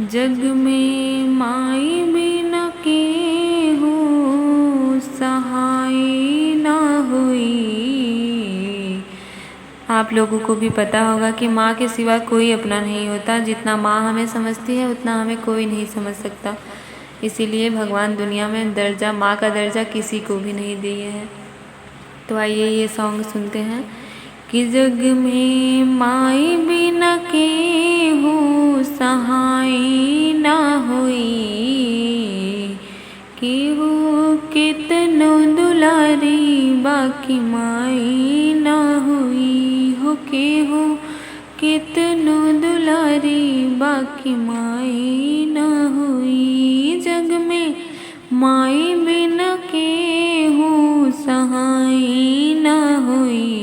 जग में माई बिना केहू सहाय ना हुई। आप लोगों को भी पता होगा कि माँ के सिवा कोई अपना नहीं होता। जितना माँ हमें समझती है उतना हमें कोई नहीं समझ सकता। इसीलिए भगवान दुनिया में दर्जा, माँ का दर्जा किसी को भी नहीं दिए है। तो आइए ये सॉन्ग सुनते हैं कि जग में माई बिना केहू सहाय ना हुई। केहू कितनो दुलारी बाकी माई ना हुई हो। केहू कितनो दुलारी बाकी माई ना हुई। जग में माई बिना केहू सहाय ना हुई।